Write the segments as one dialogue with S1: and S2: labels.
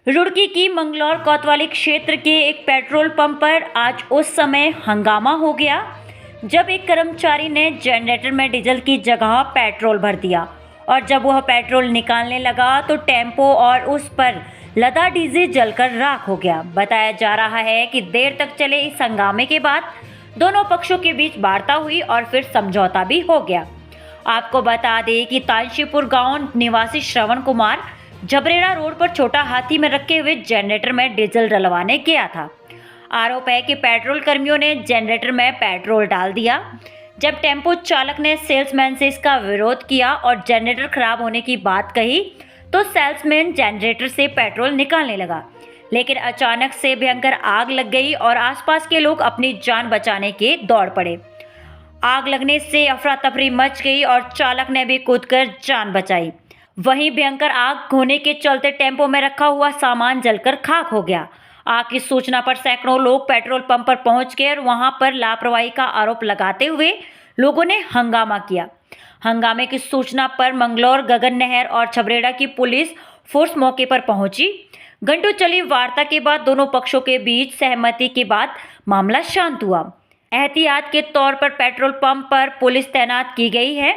S1: रुड़की की मंगलौर कोतवाली क्षेत्र के एक पेट्रोल पंप पर आज उस समय हंगामा हो गया जब एक कर्मचारी ने जनरेटर में डीजल की जगह पेट्रोल भर दिया और जब वह पेट्रोल निकालने लगा तो टेम्पो और उस पर लदा डीजल जलकर राख हो गया। बताया जा रहा है कि देर तक चले इस हंगामे के बाद दोनों पक्षों के बीच वार्ता हुई और फिर समझौता भी हो गया। आपको बता दें कि तानशीपुर गांव निवासी श्रवण कुमार जबरेड़ा रोड पर छोटा हाथी में रखे हुए जनरेटर में डीजल डलवाने गया था। आरोप है कि पेट्रोल कर्मियों ने जनरेटर में पेट्रोल डाल दिया। जब टेम्पो चालक ने सेल्समैन से इसका विरोध किया और जनरेटर खराब होने की बात कही तो सेल्समैन जनरेटर से पेट्रोल निकालने लगा, लेकिन अचानक से भयंकर आग लग गई और आसपास के लोग अपनी जान बचाने के दौड़ पड़े। आग लगने से अफरा तफरी मच गई और चालक ने भी कूदकर जान बचाई। वहीं भयंकर आग होने के चलते टेम्पो में रखा हुआ सामान जलकर खाक हो गया। आग की सूचना पर सैकड़ों लोग पेट्रोल पंप पर पहुंच गए और वहां पर लापरवाही का आरोप लगाते हुए लोगों ने हंगामा किया। हंगामे की सूचना पर मंगलौर, गगन नहर और छबरेड़ा की पुलिस फोर्स मौके पर पहुंची। घंटों चली वार्ता के बाद दोनों पक्षों के बीच सहमति के बाद मामला शांत हुआ। एहतियात के तौर पर पेट्रोल पंप पर पुलिस तैनात की गई है।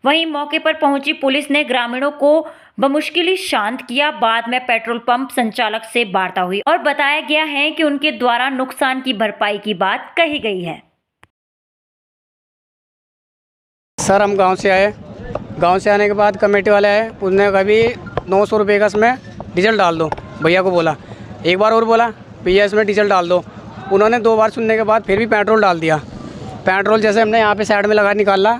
S1: वहीं मौके पर पहुंची पुलिस ने ग्रामीणों को बमुश्किल शांत किया। बाद में पेट्रोल पंप संचालक से वार्ता हुई और बताया गया है कि उनके द्वारा नुकसान की भरपाई की बात कही गई है।
S2: सर, हम गांव से आए। गांव से आने के बाद कमेटी वाले आए, उसने कभी 900 रुपये का इसमें डीजल डाल दो। भैया को बोला, एक बार और बोला भैया इसमें डीजल डाल दो। उन्होंने 2 बार सुनने के बाद फिर भी पेट्रोल डाल दिया। पेट्रोल जैसे हमने यहाँ पे साइड में लगा निकाला,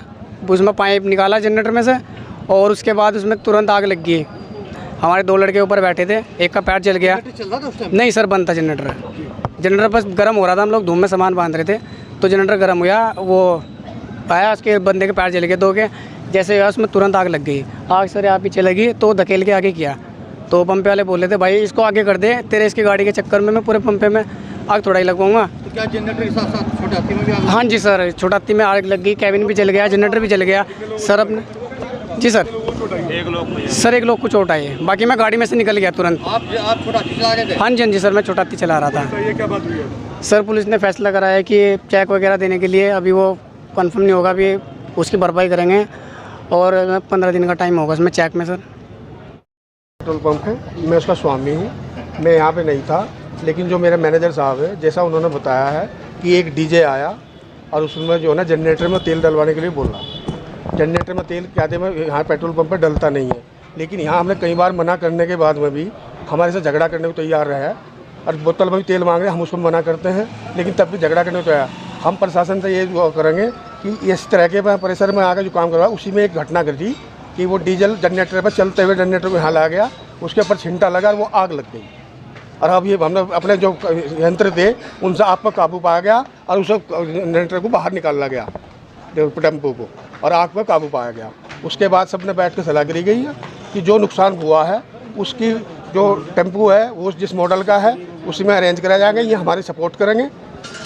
S2: उसमें पाइप निकाला जनरेटर में से और उसके बाद उसमें तुरंत आग लग गई। हमारे 2 लड़के ऊपर बैठे थे, एक का पैर जल गया। नहीं सर, बंद था जनरेटर। जनरेटर बस गर्म हो रहा था, हम लोग धूम में सामान बांध रहे थे तो जनरेटर गर्म हुआ, वो आया, उसके बंदे के पैर जल गए 2 के। जैसे हुआ उसमें तुरंत आग लग गई। आग सर यहाँ पीछे लगी तो धकेल के आगे किया तो पंप वाले बोले थे भाई इसको आगे कर दे, तेरे इसकी गाड़ी के चक्कर में मैं पूरे पंपे में आग थोड़ा ही लगवाऊंगा।
S3: तो क्या जनरेटर के साथ साथ छोटा हाथी में भी आग?
S2: हाँ जी सर, छोटा हाथी में आग लग गई, कैबिन भी जल गया, जनरेटर भी जल गया सर अपने। जी सर, एक लोग को चोट आई है, बाकी मैं गाड़ी में से निकल गया तुरंत।
S3: आप छोटा हाथी चला रहे थे?
S2: हाँ जी सर, मैं छोटा हाथी चला रहा था।
S3: ये क्या बात हुई है?
S2: सर, पुलिस ने फैसला कराया कि चेक वगैरह देने के लिए अभी वो कंफर्म नहीं होगा, अभी उसकी भरपाई करेंगे और 15 दिन का टाइम होगा उसमें चेक में। सर,
S4: पेट्रोल पंप है, मैं उसका स्वामी हूँ। मैं यहाँ पे नहीं था, लेकिन जो मेरे मैनेजर साहब है, जैसा उन्होंने बताया है कि एक डीजे आया और उसमें जो है ना जनरेटर में तेल डलवाने के लिए बोला। जनरेटर में तेल कहते हैं यहाँ पेट्रोल पंप पर डलता नहीं है, लेकिन यहाँ हमने कई बार मना करने के बाद में भी हमारे से झगड़ा करने को तैयार रहा है और बोतल में भी तेल मांग रहे हैं, हम उसको मना करते हैं, लेकिन तब भी झगड़ा करने को तैयार। हम प्रशासन से ये करेंगे कि इस तरह के परिसर में आकर जो काम करवा, उसी में एक घटना घटी कि वो डीजल जनरेटर पर चलते हुए जनरेटर को यहाँ ला गया, उसके ऊपर छिंटा लगा और वो आग लग गई। और अब ये हमने अपने जो यंत्र थे उनसे आप पर काबू पाया गया और उस जनरेटर को बाहर निकाला गया टेम्पो को और आग पर काबू पाया गया। उसके बाद सबने बैठ कर सलाह करी गई है कि जो नुकसान हुआ है उसकी जो टेम्पो है वो जिस मॉडल का है उसी में अरेंज कराया जाएगा। ये हमारे सपोर्ट करेंगे,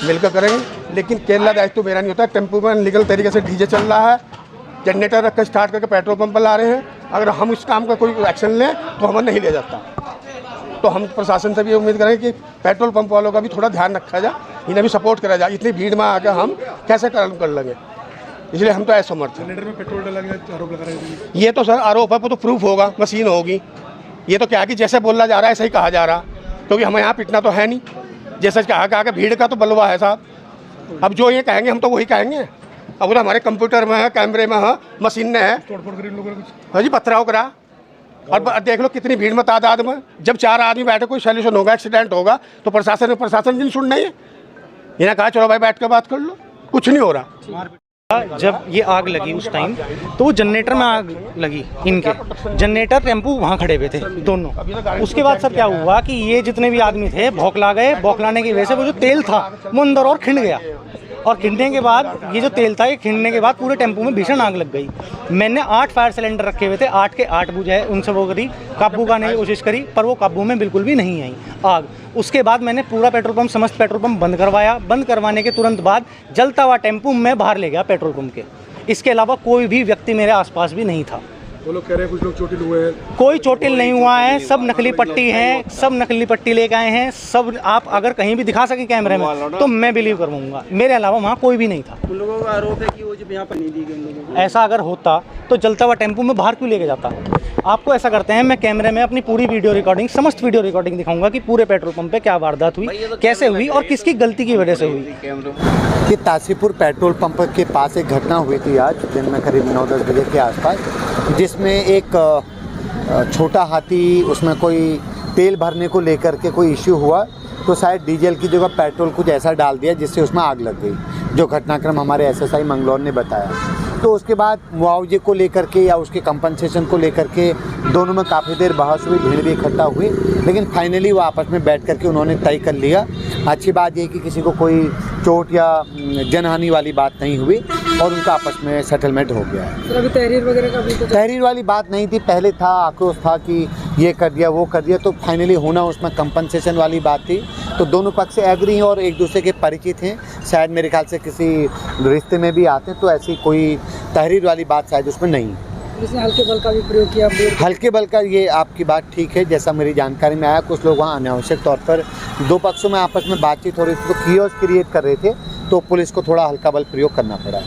S4: मिलकर करेंगे, लेकिन केरला दायित्व तो मेरा नहीं होता। टेम्पो में लीगल तरीके से डीजे चल रहा है, जनरेटर रख कर स्टार्ट करके पेट्रोल पंप पर ला रहे हैं। अगर हम इस काम का कोई एक्शन लें तो हमें नहीं ले जाता। तो हम प्रशासन से भी उम्मीद करेंगे कि पेट्रोल पंप वालों का भी थोड़ा ध्यान रखा जाए, इन्हें भी सपोर्ट करा जाए। इतनी भीड़ में आकर हम कैसे काम कर लेंगे, इसलिए हम तो ऐसे समर्थ हैं।
S3: जनरेटर में पेट्रोल डाला गया आरोप लगा रहे हैं।
S4: ये तो सर आरोप है, वो तो प्रूफ होगा, मशीन होगी। ये तो क्या कि जैसे बोला जा रहा है ऐसे ही कहा जा रहा, क्योंकि हमें यहाँ पिटना तो है नहीं। जैसे कहा कि भीड़ का तो बलवा है साहब। अब जो ये कहेंगे हम तो वही कहेंगे। अब तो हमारे कंप्यूटर में है, कैमरे में है, मशीन में है।
S3: तोड़फोड़ करी लोगों ने कुछ?
S4: हाँ जी, पथराव करा। और देख लो कितनी भीड़ में तादाद में, जब 4 आदमी बैठे कोई सोल्यूशन होगा, एक्सीडेंट होगा तो प्रशासन की सुन नहीं है। इन्हें कहा चलो भाई बैठ कर बात कर लो, कुछ नहीं हो रहा।
S5: जब ये आग लगी उस टाइम तो वो जनरेटर में आग लगी, इनके जनरेटर टेम्पू वहाँ खड़े हुए थे दोनों। उसके बाद सर क्या हुआ कि ये जितने भी आदमी थे भौखला गए। भौखलाने की वजह से वो जो तेल था वो अंदर और खिंड गया और खिंडने के बाद ये जो तेल था ये खिंडने के बाद पूरे टेम्पो में भीषण आग लग गई। मैंने 8 फायर सिलेंडर रखे हुए थे, 8 के 8 बुझाए, उनसे वो करी काबू करने की कोशिश करी पर वो काबू में बिल्कुल भी नहीं आई आग। उसके बाद मैंने पूरा पेट्रोल पंप, समस्त पेट्रोल पंप बंद करवाया। बंद करवाने के तुरंत बाद जलता हुआ टेम्पो मैं बाहर ले गया पेट्रोल पंप के। इसके अलावा कोई भी व्यक्ति मेरे आसपास भी नहीं था।
S3: वो लोग कह रहे हैं कुछ लोग चोटिल हुए हैं।
S5: कोई चोटिल नहीं हुआ है, सब नकली पट्टी है, सब नकली पट्टी लेके आए हैं सब। आप अगर कहीं भी दिखा सके कैमरे में तो मैं बिलीव करूँगा, मेरे अलावा वहाँ कोई भी नहीं था।
S6: उन लोगों का आरोप है कि वो जब यहाँ पर नहीं दी गई उन लोगों को।
S5: ऐसा अगर होता तो जलता हुआ टेम्पो में बाहर क्यों लेके जाता। आपको ऐसा करते हैं, मैं कैमरे में अपनी पूरी वीडियो रिकॉर्डिंग, समस्त वीडियो रिकॉर्डिंग दिखाऊंगा कि पूरे पेट्रोल पंप पे क्या वारदात हुई, कैसे हुई और किसकी गलती की वजह से हुई।
S7: कि तासीपुर पेट्रोल पंप के पास एक घटना हुई थी आज दिन में करीब 9-10 बजे के आसपास, जिसमें एक छोटा हाथी, उसमें कोई तेल भरने को लेकर के कोई इश्यू हुआ, तो शायद डीजल की जगह पेट्रोल कुछ ऐसा डाल दिया जिससे उसमें आग लग गई, जो घटनाक्रम हमारे एसएसआई मंगलौर ने बताया। तो उसके बाद मुआवजे को लेकर के या उसके कंपनसेशन को लेकर के दोनों में काफ़ी देर बहस हुई, भीड़ भी इकट्ठा हुई, लेकिन फाइनली वो आपस में बैठ करके उन्होंने तय कर लिया। अच्छी बात ये कि किसी को कोई चोट या जनहानि वाली बात नहीं हुई और उनका आपस में सेटलमेंट हो गया है।
S6: अभी तहरीर वगैरह का भी कुछ
S7: तहरीर वाली बात नहीं थी, पहले था आक्रोश था कि ये कर दिया वो कर दिया, तो फाइनली होना उसमें कंपनसेशन वाली बात थी। तो दोनों पक्ष से एग्री हैं और एक दूसरे के परिचित हैं, शायद मेरे ख्याल से किसी रिश्ते में भी आते हैं, तो ऐसी कोई तहरीर वाली बात शायद उसमें नहीं।
S6: इसने हल्के बल का भी प्रयोग किया।
S7: हल्के बल का, ये आपकी बात ठीक है, जैसा मेरी जानकारी में आया कुछ लोग वहाँ अनावश्यक तौर पर दो पक्षों में आपस में बातचीत हो रही थी तो कियोस्क क्रिएट कर रहे थे, तो पुलिस को थोड़ा हल्का बल प्रयोग करना पड़ा।